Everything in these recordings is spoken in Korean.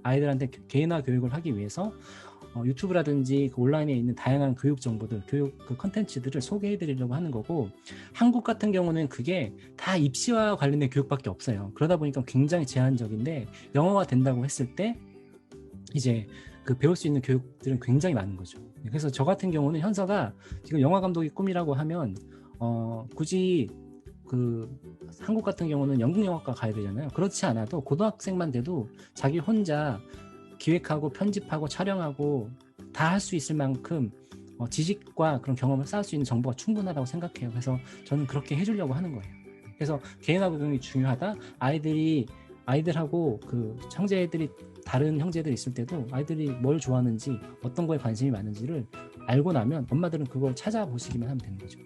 아이들한테 개인화 교육을 하기 위해서 유튜브라든지 그 온라인에 있는 다양한 교육 정보들, 교육 그 컨텐츠들을 소개해 드리려고 하는 거고, 한국 같은 경우는 그게 다 입시와 관련된 교육밖에 없어요. 그러다 보니까 굉장히 제한적인데, 영어가 된다고 했을 때 이제 그 배울 수 있는 교육들은 굉장히 많은 거죠. 그래서 저 같은 경우는 현서가 지금 영화 감독이 꿈이라고 하면 굳이 그 한국 같은 경우는 연극 영화과 가야 되잖아요. 그렇지 않아도 고등학생만 돼도 자기 혼자 기획하고 편집하고 촬영하고 다 할 수 있을 만큼 지식과 그런 경험을 쌓을 수 있는 정보가 충분하다고 생각해요. 그래서 저는 그렇게 해주려고 하는 거예요. 그래서 개인화 교육이 중요하다. 아이들하고 그 형제들이, 다른 형제들 있을 때도 아이들이 뭘 좋아하는지, 어떤 거에 관심이 많은지를 알고 나면 엄마들은 그걸 찾아보시기만 하면 되는 거죠.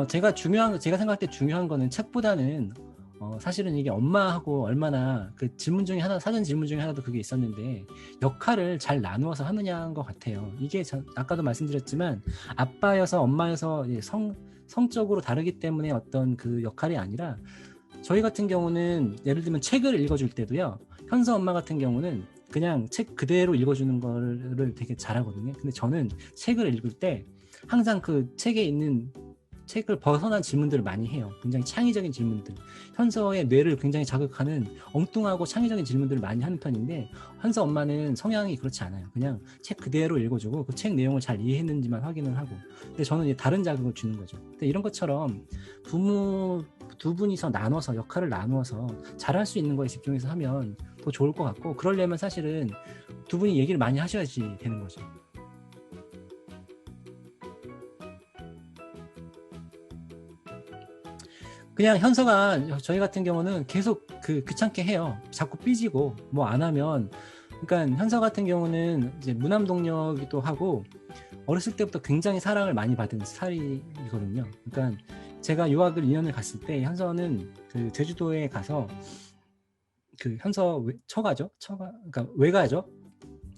제가 생각할 때 중요한 거는 책보다는 사실은 이게 엄마하고 얼마나 그 질문 중에 하나, 사전 질문 중에 하나도 그게 있었는데, 역할을 잘 나누어서 하느냐인 것 같아요. 이게 아까도 말씀드렸지만 아빠여서 엄마여서 성적으로 다르기 때문에 어떤 그 역할이 아니라, 저희 같은 경우는 예를 들면 책을 읽어줄 때도요, 현서 엄마 같은 경우는 그냥 책 그대로 읽어주는 거를 되게 잘하거든요. 근데 저는 책을 읽을 때 항상 그 책을 벗어난 질문들을 많이 해요. 굉장히 창의적인 질문들, 현서의 뇌를 굉장히 자극하는 엉뚱하고 창의적인 질문들을 많이 하는 편인데, 현서 엄마는 성향이 그렇지 않아요. 그냥 책 그대로 읽어주고 그 책 내용을 잘 이해했는지만 확인을 하고. 근데 저는 다른 자극을 주는 거죠. 근데 이런 것처럼 부모 두 분이서 나눠서, 역할을 나누어서 잘할 수 있는 거에 집중해서 하면 더 좋을 것 같고, 그러려면 사실은 두 분이 얘기를 많이 하셔야지 되는 거죠. 그냥 현서가, 저희 같은 경우는 계속 귀찮게 해요. 자꾸 삐지고 뭐 안 하면. 그러니까 현서 같은 경우는 이제 무남 동료이기도 하고, 어렸을 때부터 굉장히 사랑을 많이 받은 스타일이거든요. 그러니까 제가 유학을 2년을 갔을 때 현서는 그 제주도에 가서, 그 현서 그러니까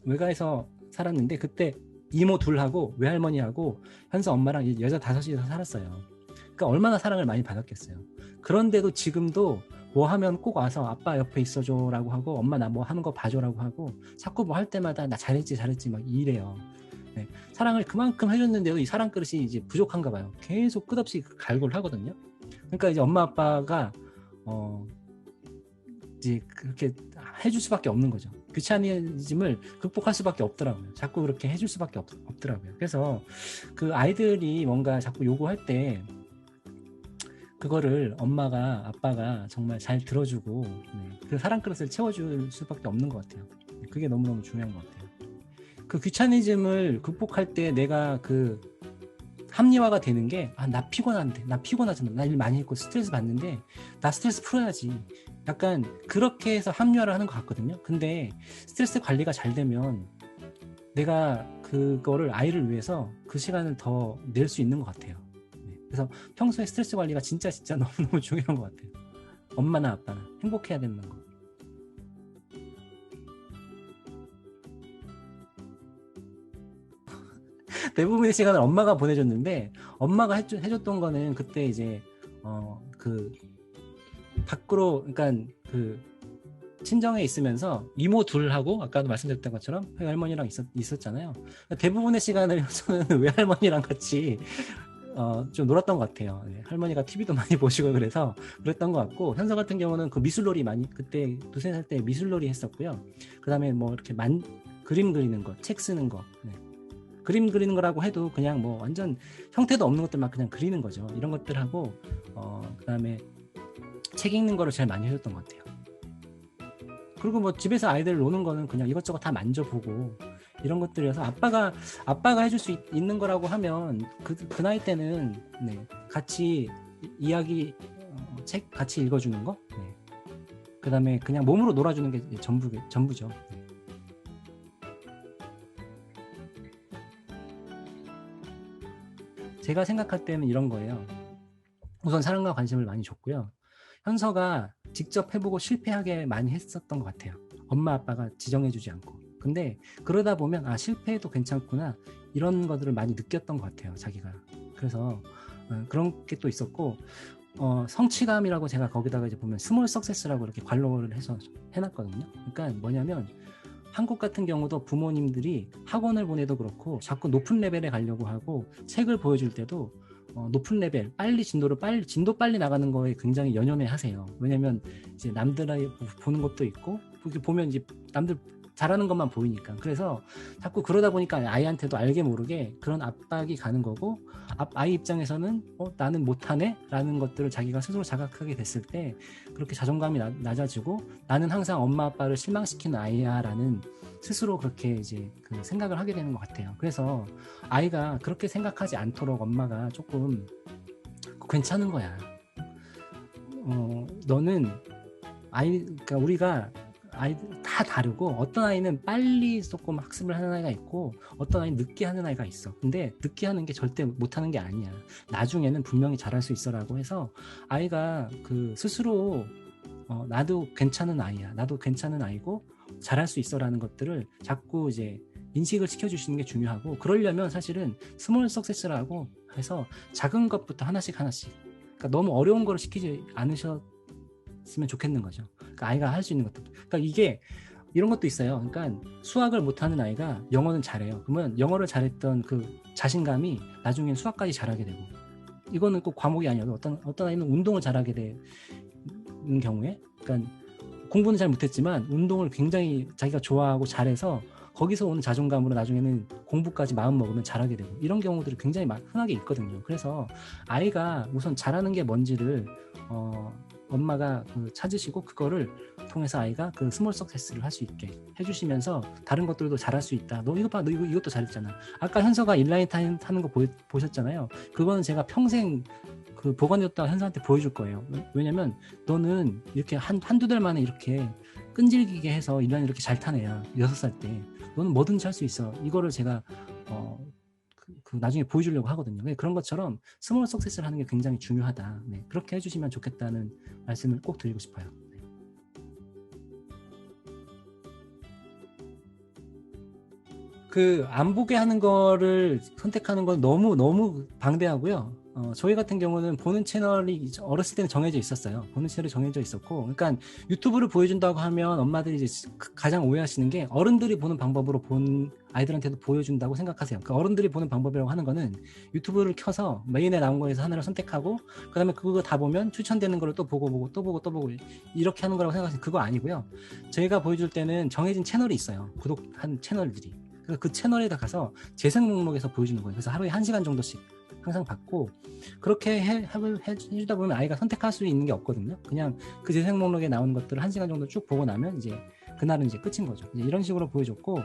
외가에서 살았는데, 그때 이모 둘하고 외할머니하고 현서 엄마랑 여자 5이서 살았어요. 그러니까 얼마나 사랑을 많이 받았겠어요. 그런데도 지금도 뭐 하면 꼭 와서 아빠 옆에 있어줘라고 하고, 엄마 나 뭐 하는 거 봐줘라고 하고, 자꾸 뭐 할 때마다 나 잘했지 막 이래요. 네. 사랑을 그만큼 해줬는데도 이 사랑 그릇이 이제 부족한가 봐요. 계속 끝없이 갈구를 하거든요. 그러니까 이제 엄마 아빠가 이제 그렇게 해줄 수밖에 없는 거죠. 귀차니즘을 극복할 수밖에 없더라고요. 자꾸 그렇게 해줄 수밖에 없더라고요. 그래서 그 아이들이 뭔가 자꾸 요구할 때 그거를 엄마가, 아빠가 정말 잘 들어주고, 그 사랑 그릇을 채워줄 수밖에 없는 것 같아요. 그게 너무너무 중요한 것 같아요. 그 귀차니즘을 극복할 때 내가 그 합리화가 되는 게, 나 피곤한데, 나 피곤하잖아, 나 일 많이 했고 스트레스 받는데 나 스트레스 풀어야지, 약간 그렇게 해서 합리화를 하는 것 같거든요. 근데 스트레스 관리가 잘 되면 내가 그거를 아이를 위해서 그 시간을 더 낼 수 있는 것 같아요. 그래서 평소에 스트레스 관리가 진짜 너무너무 중요한 것 같아요. 엄마나 아빠나 행복해야 되는 거. 대부분의 시간을 엄마가 보내줬는데, 엄마가 해줬던 거는 그때 이제 그 밖으로, 그러니까 그 친정에 있으면서 이모 둘하고, 아까도 말씀드렸던 것처럼 외할머니랑 있었잖아요. 대부분의 시간을 저는 외할머니랑 같이 좀 놀았던 것 같아요. 할머니가 TV도 많이 보시고 그래서 그랬던 것 같고, 현서 같은 경우는 그 미술놀이 많이, 그때 2~3살 때 미술놀이 했었고요. 그 다음에 뭐 이렇게 그림 그리는 거, 책 쓰는 거, 그림 그리는 거라고 해도 그냥 뭐 완전 형태도 없는 것들만 그냥 그리는 거죠. 이런 것들하고 그 다음에 책 읽는 거를 제일 많이 해줬던 것 같아요. 그리고 뭐 집에서 아이들 노는 거는 그냥 이것저것 다 만져보고 이런 것들이어서, 아빠가 해줄 수 있는 거라고 하면 그 나이 때는 같이 이야기, 책 같이 읽어주는 거, 그 다음에 그냥 몸으로 놀아주는 게 전부죠. 제가 생각할 때는 이런 거예요. 우선 사랑과 관심을 많이 줬고요. 현서가 직접 해보고 실패하게 많이 했었던 것 같아요. 엄마 아빠가 지정해주지 않고. 근데 그러다 보면 실패해도 괜찮구나, 이런 것들을 많이 느꼈던 것 같아요, 자기가. 그래서 그런 게 또 있었고, 성취감이라고 제가 거기다가 이제 보면 스몰 석세스라고 이렇게 관로를 해서 해놨거든요. 그러니까 뭐냐면 한국 같은 경우도 부모님들이 학원을 보내도 그렇고 자꾸 높은 레벨에 가려고 하고 책을 보여줄 때도 높은 레벨, 진도 빨리 나가는 거에 굉장히 연연해 하세요. 왜냐면 이제 남들이 보는 것도 있고, 보면 이제 남들 잘하는 것만 보이니까. 그래서 자꾸 그러다 보니까 아이한테도 알게 모르게 그런 압박이 가는 거고, 아이 입장에서는 나는 못하네? 라는 것들을 자기가 스스로 자각하게 됐을 때 그렇게 자존감이 낮아지고, 나는 항상 엄마 아빠를 실망시키는 아이야 라는 스스로 그렇게 이제 그 생각을 하게 되는 것 같아요. 그래서 아이가 그렇게 생각하지 않도록 엄마가 조금 괜찮은 거야. 너는 그러니까 우리가 아이들 다 다르고, 어떤 아이는 빨리 조금 학습을 하는 아이가 있고 어떤 아이는 늦게 하는 아이가 있어. 근데 늦게 하는 게 절대 못하는 게 아니야. 나중에는 분명히 잘할 수 있어라고 해서 아이가 그 스스로 나도 괜찮은 아이야, 나도 괜찮은 아이고 잘할 수 있어라는 것들을 자꾸 이제 인식을 시켜주시는 게 중요하고, 그러려면 사실은 스몰 석세스라고 해서 작은 것부터 하나씩 그러니까 너무 어려운 거를 시키지 않으셨으면 좋겠는 거죠. 그러니까 아이가 할 수 있는 것도. 그러니까 이게 이런 것도 있어요. 그러니까 수학을 못하는 아이가 영어는 잘해요. 그러면 영어를 잘했던 그 자신감이 나중엔 수학까지 잘하게 되고, 이거는 꼭 과목이 아니어도 어떤 아이는 운동을 잘하게 되는 경우에, 그러니까 공부는 잘 못했지만 운동을 굉장히 자기가 좋아하고 잘해서 거기서 오는 자존감으로 나중에는 공부까지 마음 먹으면 잘하게 되고, 이런 경우들이 굉장히 흔하게 있거든요. 그래서 아이가 우선 잘하는 게 뭔지를 엄마가 찾으시고 그거를 통해서 아이가 그 스몰 석세스를 할 수 있게 해주시면서 다른 것들도 잘할 수 있다. 너 이거 봐, 너 이것도 잘했잖아. 아까 현서가 인라인 타는 거 보셨잖아요. 그거는 제가 평생 그 보관해뒀다가 현서한테 보여줄 거예요. 왜냐면 너는 이렇게 한두 달 만에 이렇게 끈질기게 해서 인라인 이렇게 잘 타네야. 6살 때. 너는 뭐든지 할 수 있어. 이거를 제가 나중에 보여주려고 하거든요. 그런 것처럼 스몰 석세스를 하는 게 굉장히 중요하다. 네, 그렇게 해주시면 좋겠다는 말씀을 꼭 드리고 싶어요. 네. 그 안 보게 하는 거를 선택하는 건 너무 방대하고요. 저희 같은 경우는 보는 채널이 어렸을 때는 정해져 있었어요. 보는 채널이 정해져 있었고, 그러니까 유튜브를 보여준다고 하면 엄마들이 이제 가장 오해하시는 게, 어른들이 보는 방법으로 본 아이들한테도 보여준다고 생각하세요. 그러니까 어른들이 보는 방법이라고 하는 거는 유튜브를 켜서 메인에 나온 거에서 하나를 선택하고, 그 다음에 그거 다 보면 추천되는 거를 또 보고 이렇게 하는 거라고 생각하세요. 그거 아니고요. 저희가 보여줄 때는 정해진 채널이 있어요. 구독한 채널들이. 그래서 그 채널에다 가서 재생 목록에서 보여주는 거예요. 그래서 하루에 1시간 정도씩 항상 받고, 그렇게 해주다 보면 아이가 선택할 수 있는 게 없거든요. 그냥 그 재생 목록에 나오는 것들을 1시간 정도 쭉 보고 나면 이제 그날은 이제 끝인 거죠. 이제 이런 식으로 보여줬고,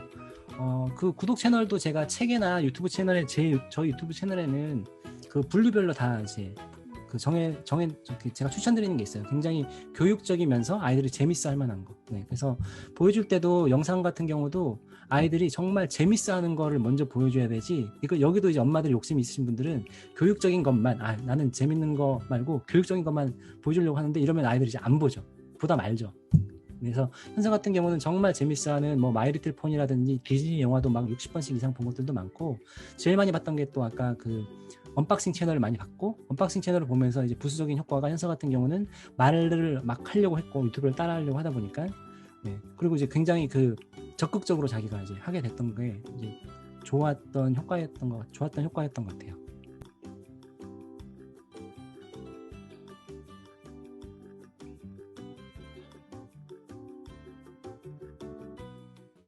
그 구독 채널도 제가 책이나 유튜브 채널에, 저희 유튜브 채널에는 그 분류별로 다 이제 그 제가 추천드리는 게 있어요. 굉장히 교육적이면서 아이들이 재밌어 할 만한 거. 네, 그래서 보여줄 때도 영상 같은 경우도 아이들이 정말 재밌어 하는 거를 먼저 보여줘야 되지, 여기도 이제 엄마들이 욕심이 있으신 분들은 교육적인 것만, 나는 재밌는 거 말고 교육적인 것만 보여주려고 하는데, 이러면 아이들이 이제 안 보죠. 보다 말죠. 그래서 현서 같은 경우는 정말 재밌어하는 뭐 마이리틀 폰이라든지 디즈니 영화도 막 60번씩 이상 본 것들도 많고, 제일 많이 봤던 게 또 아까 그 언박싱 채널을 많이 봤고, 언박싱 채널을 보면서 이제 부수적인 효과가, 현서 같은 경우는 말을 막 하려고 했고 유튜브를 따라하려고 하다 보니까, 네, 그리고 이제 굉장히 그 적극적으로 자기가 이제 하게 됐던 게 이제 좋았던 효과였던 것 같아요.